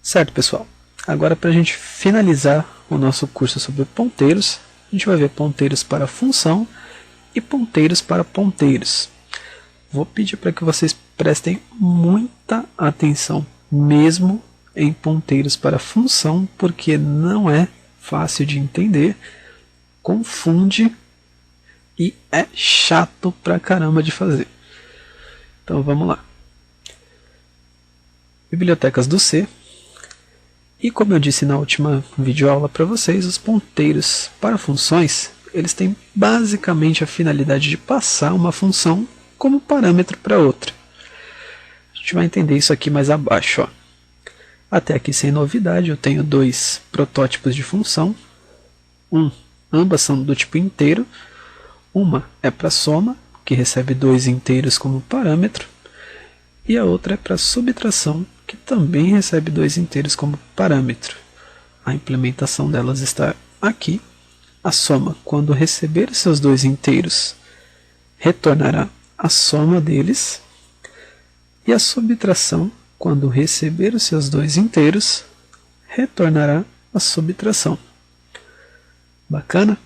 Certo, pessoal. Agora, para a gente finalizar o nosso curso sobre ponteiros, a gente vai ver ponteiros para função e ponteiros para ponteiros. Vou pedir para que vocês prestem muita atenção, mesmo em ponteiros para função, porque não é fácil de entender, confunde e é chato pra caramba de fazer. Então vamos lá. Bibliotecas do C. E como eu disse na última videoaula para vocês, os ponteiros para funções, eles têm basicamente a finalidade de passar uma função como parâmetro para outra. A gente vai entender isso aqui mais abaixo. Ó. Até aqui sem novidade, eu tenho dois protótipos de função. Ambas são do tipo inteiro. Uma é para soma, que recebe dois inteiros como parâmetro. E a outra é para subtração, que também recebe dois inteiros como parâmetro. A implementação delas está aqui. A soma, quando receber seus dois inteiros, retornará a soma deles. E a subtração, quando receber os seus dois inteiros, retornará a subtração. Bacana?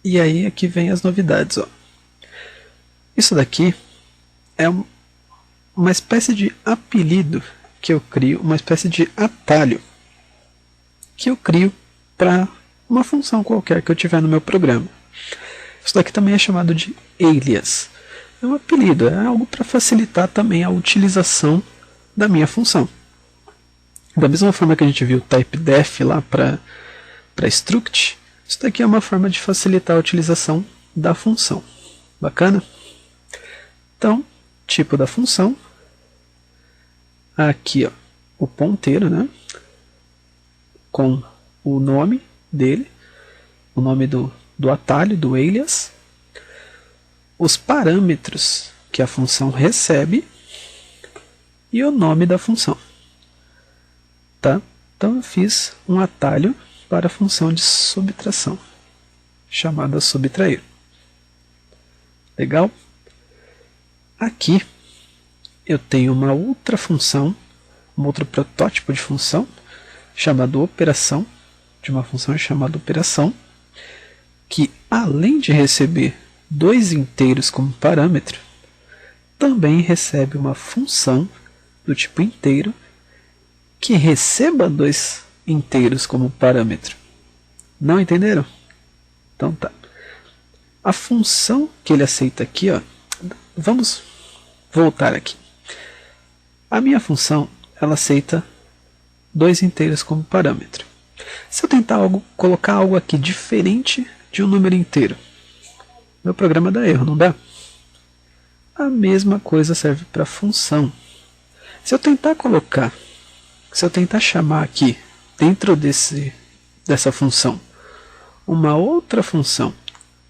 E aí aqui vem as novidades. Ó. Isso daqui é uma espécie de apelido que eu crio, uma espécie de atalho que eu crio para uma função qualquer que eu tiver no meu programa. Isso daqui também é chamado de alias. É um apelido, é algo para facilitar também a utilização da minha função. Da mesma forma que a gente viu o typedef lá para struct, isso daqui é uma forma de facilitar a utilização da função. Bacana? Então, tipo da função, aqui ó, o ponteiro, né, com o nome dele, o nome do atalho, do alias, os parâmetros que a função recebe e o nome da função. Tá? Então eu fiz um atalho para a função de subtração, chamada subtrair. Legal? Aqui eu tenho uma outra função, um outro protótipo de função, chamado operação, de uma função chamada operação, que além de receber dois inteiros como parâmetro, também recebe uma função do tipo inteiro que receba dois inteiros como parâmetro. Não entenderam? Então tá. A função que ele aceita aqui, ó, vamos voltar aqui. A minha função, ela aceita dois inteiros como parâmetro. Se eu tentar colocar algo aqui diferente de um número inteiro, meu programa dá erro, não dá? A mesma coisa serve para a função. Se eu tentar chamar aqui, dentro dessa função, uma outra função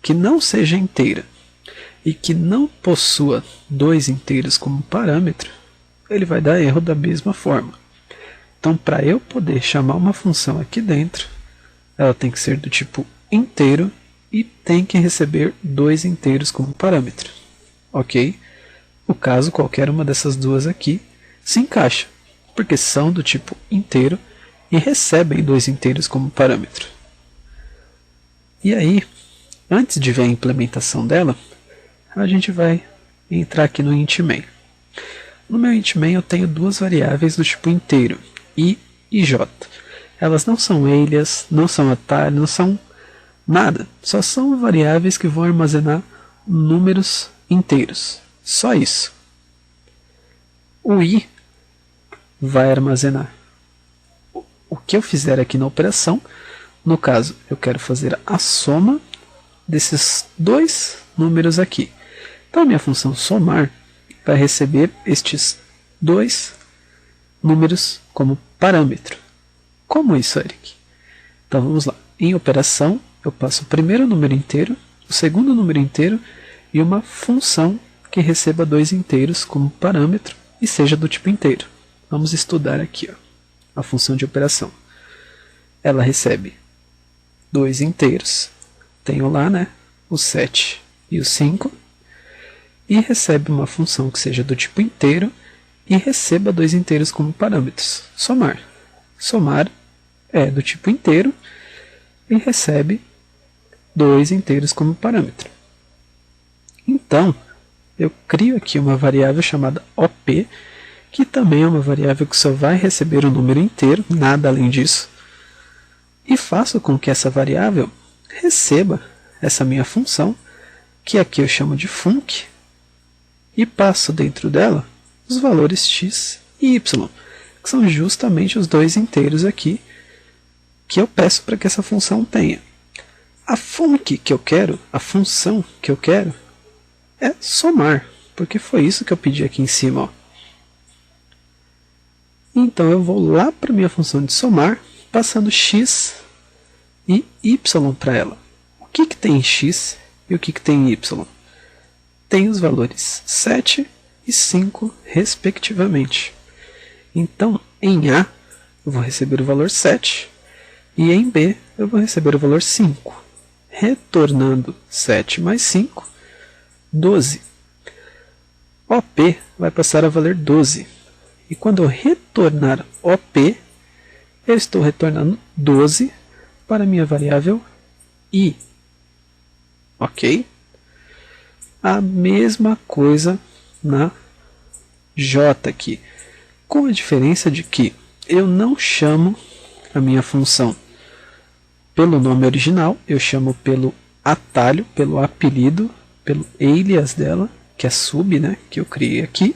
que não seja inteira e que não possua dois inteiros como parâmetro, ele vai dar erro da mesma forma. Então, para eu poder chamar uma função aqui dentro, ela tem que ser do tipo inteiro e tem que receber dois inteiros como parâmetro. Ok? No caso, qualquer uma dessas duas aqui se encaixa, porque são do tipo inteiro e recebem dois inteiros como parâmetro. E aí, antes de ver a implementação dela, a gente vai entrar aqui no int main. No meu int main eu tenho duas variáveis do tipo inteiro, i e j. Elas não são alias, não são atalho, não são nada. Só são variáveis que vão armazenar números inteiros. Só isso. O i vai armazenar o que eu fizer aqui na operação. No caso, eu quero fazer a soma desses dois números aqui. Então a minha função somar vai receber estes dois números como parâmetro. Como isso, Eric? Então vamos lá. Em operação, eu passo o primeiro número inteiro, o segundo número inteiro e uma função que receba dois inteiros como parâmetro e seja do tipo inteiro. Vamos estudar aqui ó, a função de operação. Ela recebe dois inteiros, tenho lá né, o 7 e o 5, e recebe uma função que seja do tipo inteiro e receba 2 inteiros como parâmetros. Somar. Somar é do tipo inteiro e recebe 2 inteiros como parâmetro. Então, eu crio aqui uma variável chamada OP, que também é uma variável que só vai receber um número inteiro, nada além disso, e faço com que essa variável receba essa minha função, que aqui eu chamo de func, e passo dentro dela os valores x e y, que são justamente os 2 inteiros aqui que eu peço para que essa função tenha. A func que eu quero, a função que eu quero, é somar, porque foi isso que eu pedi aqui em cima. Ó. Então eu vou lá para a minha função de somar, passando x e y para ela. O que tem em x e o que tem em y? Tem os valores 7 e 5, respectivamente. Então, em A, eu vou receber o valor 7, e em B, eu vou receber o valor 5. Retornando 7 mais 5, 12. OP vai passar a valer 12. E quando eu retornar OP, eu estou retornando 12 para a minha variável I. Ok? A mesma coisa na J aqui, com a diferença de que eu não chamo a minha função pelo nome original, eu chamo pelo atalho, pelo apelido, pelo alias dela, que é sub, né, que eu criei aqui.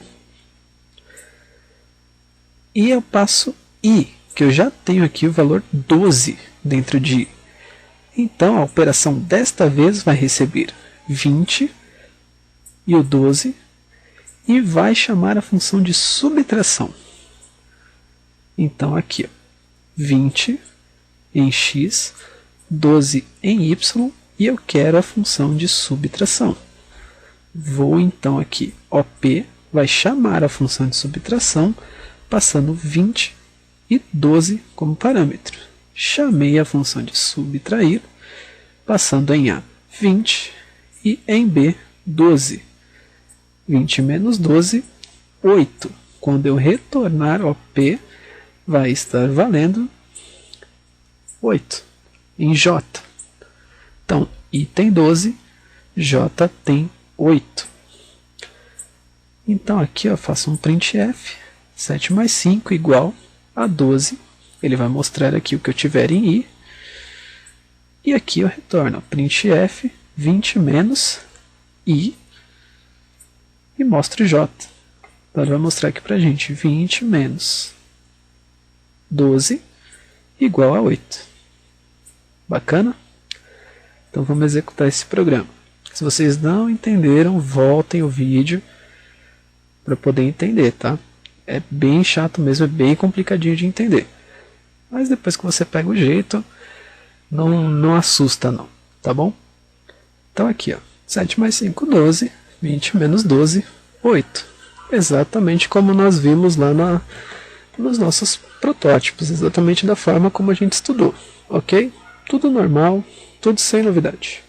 E eu passo I, que eu já tenho aqui o valor 12 dentro de I. Então a operação desta vez vai receber 20 e o 12 e vai chamar a função de subtração. Então aqui, ó, 20 em x, 12 em y, e eu quero a função de subtração. Vou então aqui, OP vai chamar a função de subtração, passando 20 e 12 como parâmetro. Chamei a função de subtrair, passando em A 20 e em B 12. 20 menos 12, 8. Quando eu retornar OP, vai estar valendo 8 em J. Então, I tem 12, J tem 8. Então aqui eu faço um printf, 7 mais 5 igual a 12. Ele vai mostrar aqui o que eu tiver em I. E aqui eu retorno printf 20 menos I e mostro J. Então ele vai mostrar aqui pra gente 20 menos 12 igual a 8. Bacana? Então vamos executar esse programa. Se vocês não entenderam, voltem o vídeo para poder entender, tá? É bem chato mesmo, é bem complicadinho de entender. Mas depois que você pega o jeito, não assusta não, tá bom? Então aqui, ó, 7 mais 5, 12, 20 menos 12, 8. Exatamente como nós vimos lá nos nossos protótipos, exatamente da forma como a gente estudou, ok? Tudo normal, tudo sem novidade.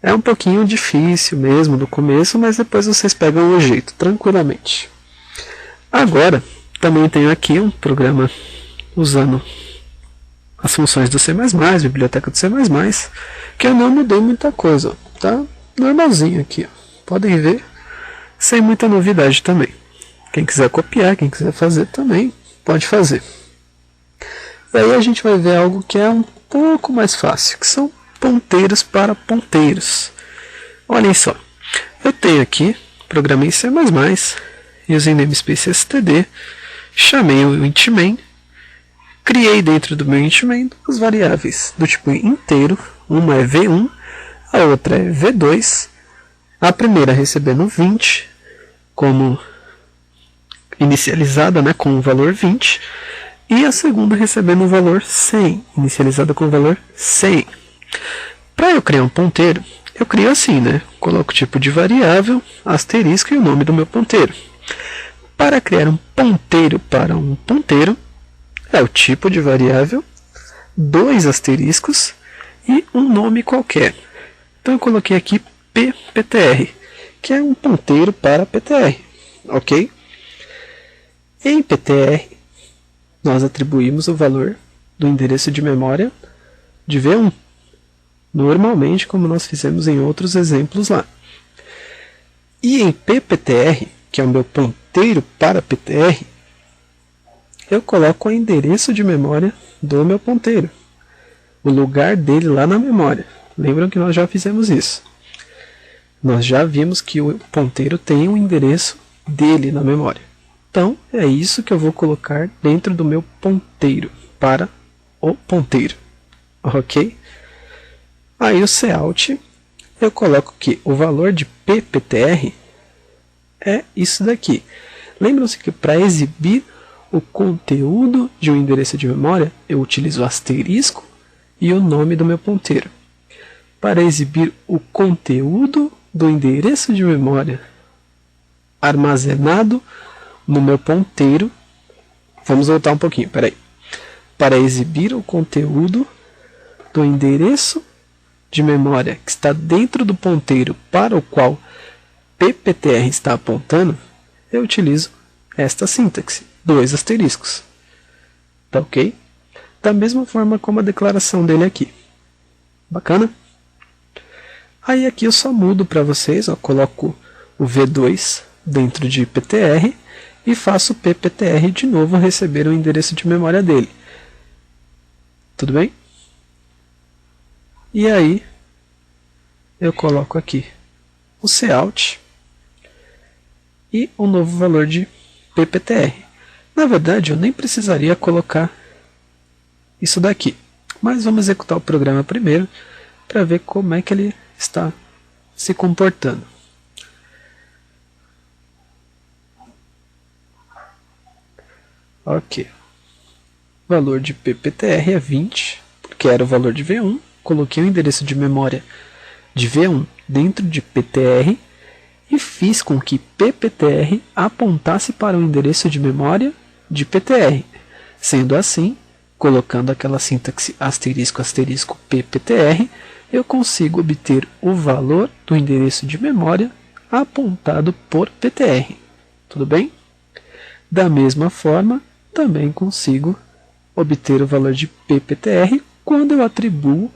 É um pouquinho difícil mesmo no começo, mas depois vocês pegam o jeito, tranquilamente. Agora, também tenho aqui um programa usando as funções do C++, biblioteca do C++, que eu não mudei muita coisa, tá? Normalzinho aqui, ó. Podem ver, sem muita novidade também. Quem quiser copiar, quem quiser fazer também, pode fazer. Daí a gente vai ver algo que é um pouco mais fácil, que são ponteiros para ponteiros. Olhem só, eu tenho aqui, programei em C++, usei namespace std, chamei o int_main, criei dentro do meu int_main duas variáveis do tipo inteiro, uma é v1, a outra é v2, a primeira recebendo 20 como inicializada, né, com o valor 20, e a segunda recebendo o valor 100, inicializada com o valor 100. Para eu criar um ponteiro, eu crio assim, né? Coloco o tipo de variável, asterisco e o nome do meu ponteiro. Para criar um ponteiro para um ponteiro, é o tipo de variável, 2 asteriscos e um nome qualquer. Então eu coloquei aqui pptr, que é um ponteiro para ptr, ok? Em PTR, nós atribuímos o valor do endereço de memória de V1, normalmente como nós fizemos em outros exemplos lá. E em PPTR, que é o meu ponteiro para PTR, eu coloco o endereço de memória do meu ponteiro, o lugar dele lá na memória. Lembram que nós já fizemos isso? Nós já vimos que o ponteiro tem um endereço dele na memória. Então, é isso que eu vou colocar dentro do meu ponteiro, para o ponteiro. Ok? Aí o cout, eu coloco que o valor de PPTR é isso daqui. Lembram-se que para exibir o conteúdo de um endereço de memória, eu utilizo o asterisco e o nome do meu ponteiro. Para exibir o conteúdo do endereço de memória armazenado no meu ponteiro, vamos voltar um pouquinho, peraí. Para exibir o conteúdo do endereço de memória que está dentro do ponteiro para o qual PPTR está apontando, eu utilizo esta sintaxe, 2 asteriscos. Tá ok? Da mesma forma como a declaração dele aqui. Bacana? Aí aqui eu só mudo para vocês, ó, coloco o V2 dentro de PTR e faço o PPTR de novo receber o endereço de memória dele. Tudo bem? E aí eu coloco aqui o cout e o novo valor de PPTR. Na verdade, eu nem precisaria colocar isso daqui, mas vamos executar o programa primeiro para ver como é que ele está se comportando. Ok. O valor de PPTR é 20, porque era o valor de V1. Coloquei o endereço de memória de V1 dentro de PTR e fiz com que PPTR apontasse para o endereço de memória de PTR. Sendo assim, colocando aquela sintaxe asterisco asterisco PPTR, eu consigo obter o valor do endereço de memória apontado por PTR. Tudo bem? Da mesma forma, também consigo obter o valor de PPTR quando eu atribuo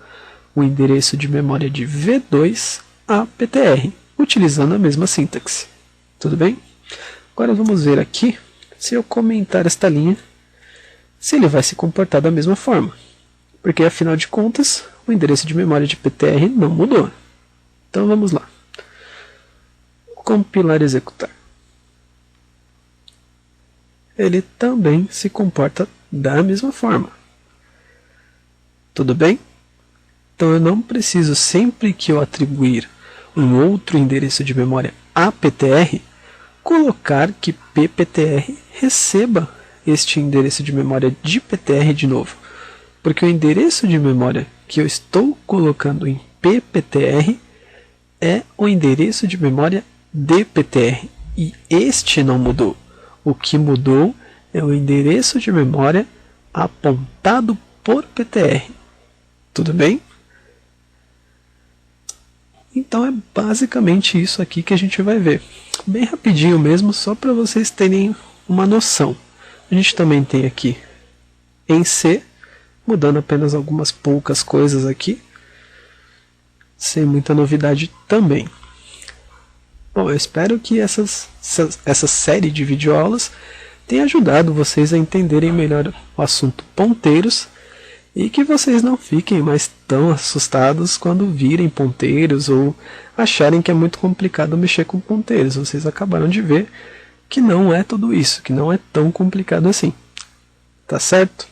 o endereço de memória de V2 a PTR, utilizando a mesma sintaxe. Tudo bem? Agora vamos ver aqui, se eu comentar esta linha, se ele vai se comportar da mesma forma. Porque, afinal de contas, o endereço de memória de PTR não mudou. Então vamos lá. Compilar e executar. Ele também se comporta da mesma forma. Tudo bem? Então eu não preciso, sempre que eu atribuir um outro endereço de memória a PTR, colocar que PPTR receba este endereço de memória de PTR de novo. Porque o endereço de memória que eu estou colocando em PPTR é o endereço de memória de PTR. E este não mudou. O que mudou é o endereço de memória apontado por PTR. Tudo bem? Então é basicamente isso aqui que a gente vai ver. Bem rapidinho mesmo, só para vocês terem uma noção. A gente também tem aqui em C, mudando apenas algumas poucas coisas aqui, sem muita novidade também. Bom, eu espero que essa série de videoaulas tenha ajudado vocês a entenderem melhor o assunto ponteiros e que vocês não fiquem mais tão assustados quando virem ponteiros ou acharem que é muito complicado mexer com ponteiros. Vocês acabaram de ver que não é tudo isso, que não é tão complicado assim. Tá certo?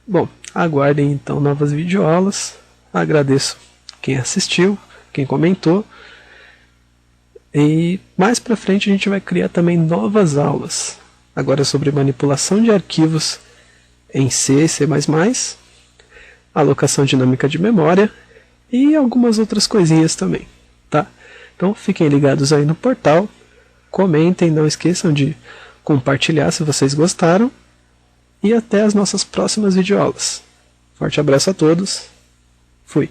Bom, aguardem então novas videoaulas. Agradeço quem assistiu, quem comentou. E mais para frente a gente vai criar também novas aulas. Agora sobre manipulação de arquivos em C, C++, alocação dinâmica de memória e algumas outras coisinhas também, tá? Então fiquem ligados aí no portal, comentem, não esqueçam de compartilhar se vocês gostaram e até as nossas próximas videoaulas. Forte abraço a todos, fui!